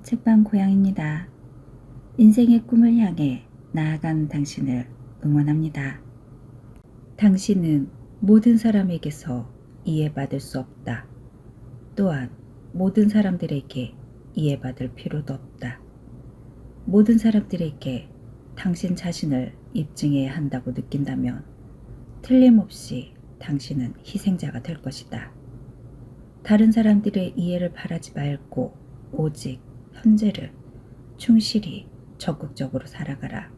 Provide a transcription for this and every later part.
책방 고양입니다. 인생의 꿈을 향해 나아가는 당신을 응원합니다. 당신은 모든 사람에게서 이해받을 수 없다. 또한 모든 사람들에게 이해받을 필요도 없다. 모든 사람들에게 당신 자신을 입증해야 한다고 느낀다면 틀림없이 당신은 희생자가 될 것이다. 다른 사람들의 이해를 바라지 말고 오직 현재를 충실히 적극적으로 살아가라.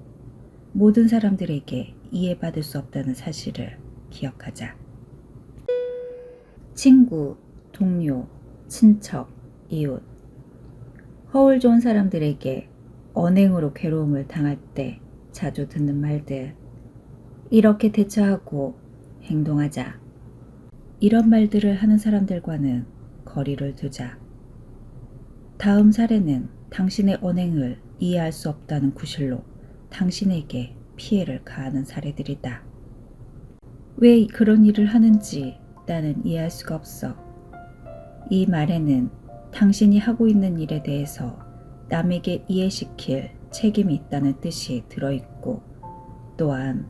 모든 사람들에게 이해받을 수 없다는 사실을 기억하자. 친구, 동료, 친척, 이웃. 허울 좋은 사람들에게 언행으로 괴로움을 당할 때 자주 듣는 말들. 이렇게 대처하고 행동하자. 이런 말들을 하는 사람들과는 거리를 두자. 다음 사례는 당신의 언행을 이해할 수 없다는 구실로 당신에게 피해를 가하는 사례들이다. 왜 그런 일을 하는지 나는 이해할 수가 없어. 이 말에는 당신이 하고 있는 일에 대해서 남에게 이해시킬 책임이 있다는 뜻이 들어있고, 또한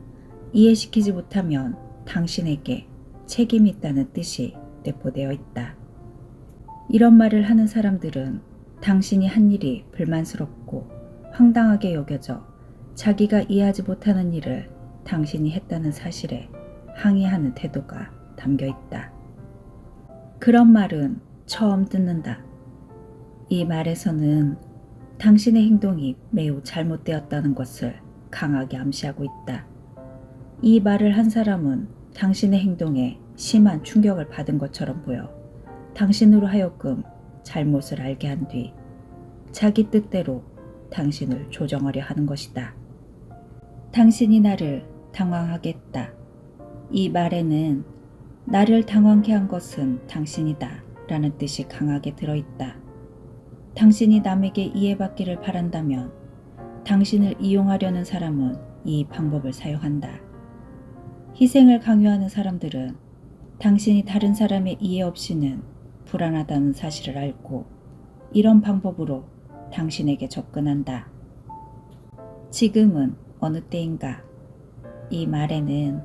이해시키지 못하면 당신에게 책임이 있다는 뜻이 내포되어 있다. 이런 말을 하는 사람들은 당신이 한 일이 불만스럽고 황당하게 여겨져 자기가 이해하지 못하는 일을 당신이 했다는 사실에 항의하는 태도가 담겨 있다. 그런 말은 처음 듣는다. 이 말에서는 당신의 행동이 매우 잘못되었다는 것을 강하게 암시하고 있다. 이 말을 한 사람은 당신의 행동에 심한 충격을 받은 것처럼 보여 당신으로 하여금 잘못을 알게 한 뒤 자기 뜻대로 당신을 조정하려 하는 것이다. 당신이 나를 당황하게 했다. 이 말에는 나를 당황케 한 것은 당신이다 라는 뜻이 강하게 들어있다. 당신이 남에게 이해받기를 바란다면 당신을 이용하려는 사람은 이 방법을 사용한다. 희생을 강요하는 사람들은 당신이 다른 사람의 이해 없이는 불안하다는 사실을 알고 이런 방법으로 당신에게 접근한다. 지금은 어느 때인가? 이 말에는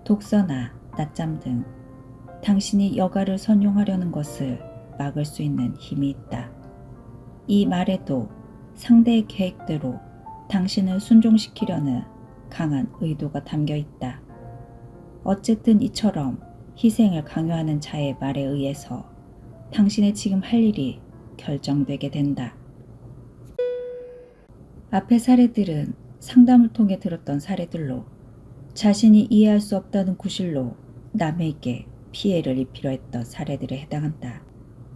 독서나 낮잠 등 당신이 여가를 선용하려는 것을 막을 수 있는 힘이 있다. 이 말에도 상대의 계획대로 당신을 순종시키려는 강한 의도가 담겨 있다. 어쨌든 이처럼 희생을 강요하는 자의 말에 의해서 당신의 지금 할 일이 결정되게 된다. 앞의 사례들은 상담을 통해 들었던 사례들로 자신이 이해할 수 없다는 구실로 남에게 피해를 입히려 했던 사례들에 해당한다.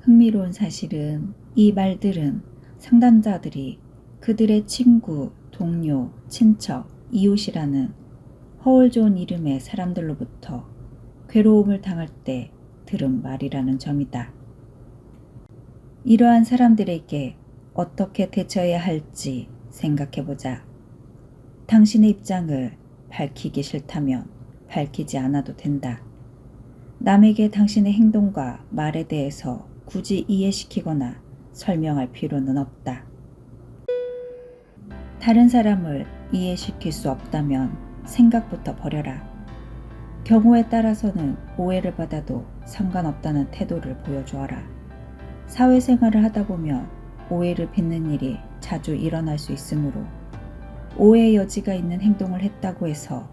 흥미로운 사실은 이 말들은 상담자들이 그들의 친구, 동료, 친척, 이웃이라는 허울 좋은 이름의 사람들로부터 괴로움을 당할 때 들은 말이라는 점이다. 이러한 사람들에게 어떻게 대처해야 할지 생각해보자. 당신의 입장을 밝히기 싫다면 밝히지 않아도 된다. 남에게 당신의 행동과 말에 대해서 굳이 이해시키거나 설명할 필요는 없다. 다른 사람을 이해시킬 수 없다면 생각부터 버려라. 경우에 따라서는 오해를 받아도 상관없다는 태도를 보여주어라. 사회생활을 하다 보면 오해를 빚는 일이 자주 일어날 수 있으므로 오해의 여지가 있는 행동을 했다고 해서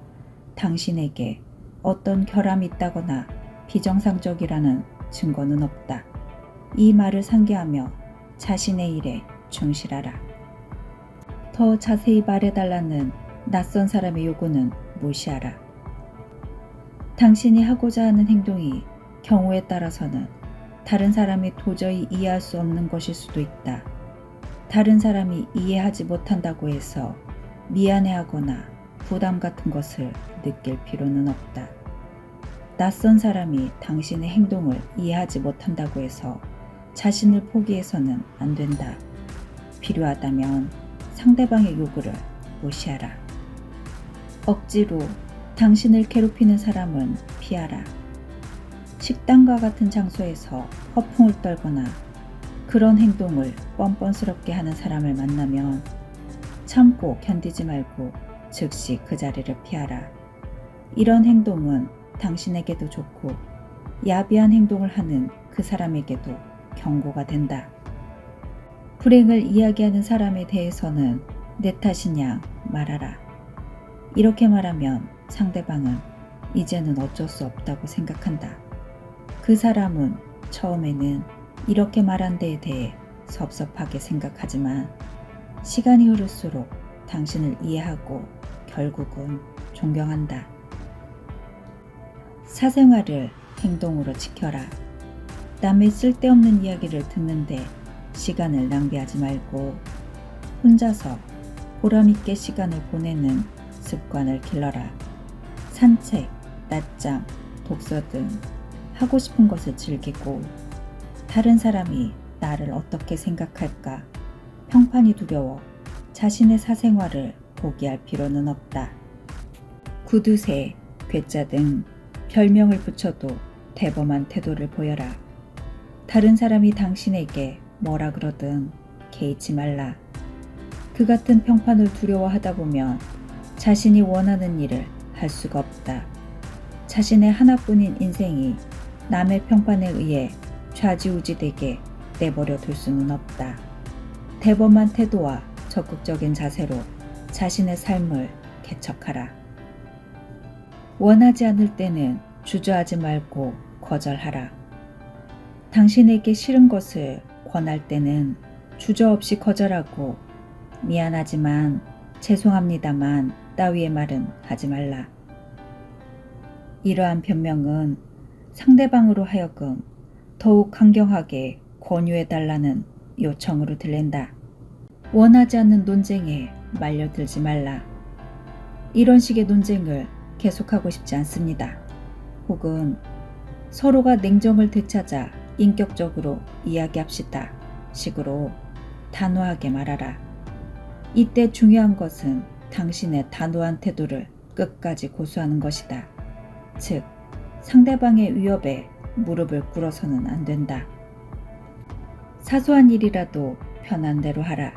당신에게 어떤 결함이 있다거나 비정상적이라는 증거는 없다. 이 말을 상기하며 자신의 일에 충실하라. 더 자세히 말해달라는 낯선 사람의 요구는 무시하라. 당신이 하고자 하는 행동이 경우에 따라서는 다른 사람이 도저히 이해할 수 없는 것일 수도 있다. 다른 사람이 이해하지 못한다고 해서 미안해하거나 부담 같은 것을 느낄 필요는 없다. 낯선 사람이 당신의 행동을 이해하지 못한다고 해서 자신을 포기해서는 안 된다. 필요하다면 상대방의 요구를 무시하라. 억지로 당신을 괴롭히는 사람은 피하라. 식당과 같은 장소에서 허풍을 떨거나 그런 행동을 뻔뻔스럽게 하는 사람을 만나면 참고 견디지 말고 즉시 그 자리를 피하라. 이런 행동은 당신에게도 좋고 야비한 행동을 하는 그 사람에게도 경고가 된다. 불행을 이야기하는 사람에 대해서는 내 탓이냐 말하라. 이렇게 말하면 상대방은 이제는 어쩔 수 없다고 생각한다. 그 사람은 처음에는 이렇게 말한 데에 대해 섭섭하게 생각하지만 시간이 흐를수록 당신을 이해하고 결국은 존경한다. 사생활을 행동으로 지켜라. 남의 쓸데없는 이야기를 듣는데 시간을 낭비하지 말고 혼자서 보람있게 시간을 보내는 습관을 길러라. 산책, 낮잠, 독서 등 하고 싶은 것을 즐기고 다른 사람이 나를 어떻게 생각할까 평판이 두려워 자신의 사생활을 포기할 필요는 없다. 구두쇠, 괴짜 등 별명을 붙여도 대범한 태도를 보여라. 다른 사람이 당신에게 뭐라 그러든 개의치 말라. 그 같은 평판을 두려워하다 보면 자신이 원하는 일을 할 수가 없다. 자신의 하나뿐인 인생이 남의 평판에 의해 좌지우지되게 내버려 둘 수는 없다. 대범한 태도와 적극적인 자세로 자신의 삶을 개척하라. 원하지 않을 때는 주저하지 말고 거절하라. 당신에게 싫은 것을 권할 때는 주저없이 거절하고 미안하지만 죄송합니다만 따위의 말은 하지 말라. 이러한 변명은 상대방으로 하여금 더욱 강경하게 권유해달라는 요청으로 들린다. 원하지 않는 논쟁에 말려들지 말라. 이런 식의 논쟁을 계속하고 싶지 않습니다. 혹은 서로가 냉정을 되찾아 인격적으로 이야기합시다 식으로 단호하게 말하라. 이때 중요한 것은 당신의 단호한 태도를 끝까지 고수하는 것이다. 즉, 상대방의 위협에 무릎을 꿇어서는 안 된다. 사소한 일이라도 편한 대로 하라.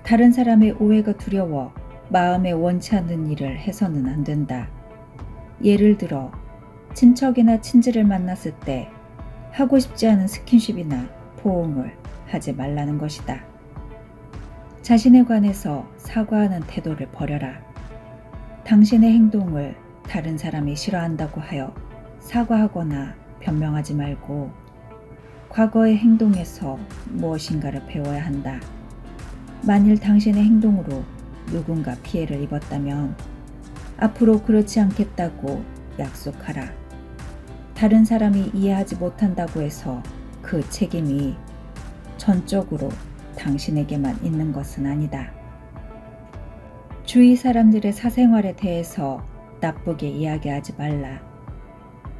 다른 사람의 오해가 두려워 마음에 원치 않는 일을 해서는 안 된다. 예를 들어 친척이나 친지를 만났을 때 하고 싶지 않은 스킨십이나 포옹을 하지 말라는 것이다. 자신에 관해서 사과하는 태도를 버려라. 당신의 행동을 다른 사람이 싫어한다고 하여 사과하거나 변명하지 말고 과거의 행동에서 무엇인가를 배워야 한다. 만일 당신의 행동으로 누군가 피해를 입었다면 앞으로 그렇지 않겠다고 약속하라. 다른 사람이 이해하지 못한다고 해서 그 책임이 전적으로 당신에게만 있는 것은 아니다. 주위 사람들의 사생활에 대해서 나쁘게 이야기하지 말라.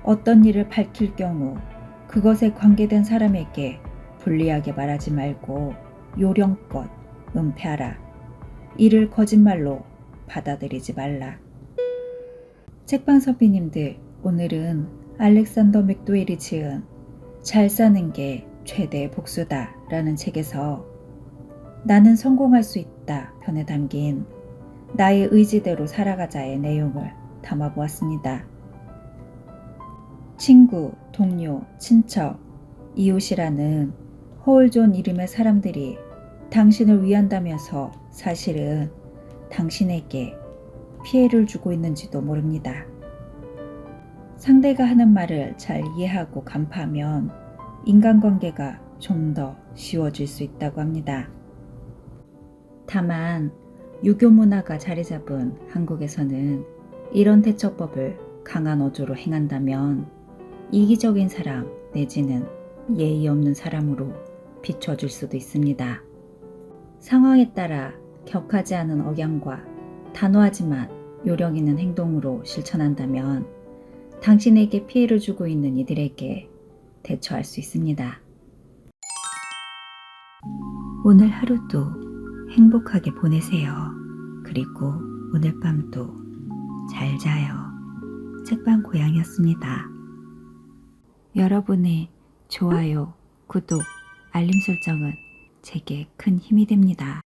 어떤 일을 밝힐 경우 그것에 관계된 사람에게 불리하게 말하지 말고 요령껏 은폐하라. 이를 거짓말로 받아들이지 말라. 책방 선비님들, 오늘은 알렉산더 맥도웰이 지은 잘 사는 게 최대의 복수다 라는 책에서 나는 성공할 수 있다 편에 담긴 나의 의지대로 살아가자의 내용을 담아보았습니다. 친구, 동료, 친척, 이웃이라는 허울 좋은 이름의 사람들이 당신을 위한다면서 사실은 당신에게 피해를 주고 있는지도 모릅니다. 상대가 하는 말을 잘 이해하고 간파하면 인간관계가 좀 더 쉬워질 수 있다고 합니다. 다만 유교 문화가 자리 잡은 한국에서는 이런 대처법을 강한 어조로 행한다면 이기적인 사람 내지는 예의 없는 사람으로 비춰질 수도 있습니다. 상황에 따라 격하지 않은 억양과 단호하지만 요령 있는 행동으로 실천한다면 당신에게 피해를 주고 있는 이들에게 대처할 수 있습니다. 오늘 하루도 행복하게 보내세요. 그리고 오늘 밤도 잘 자요. 책방 고양이였습니다. 여러분의 좋아요, 구독, 알림 설정은 제게 큰 힘이 됩니다.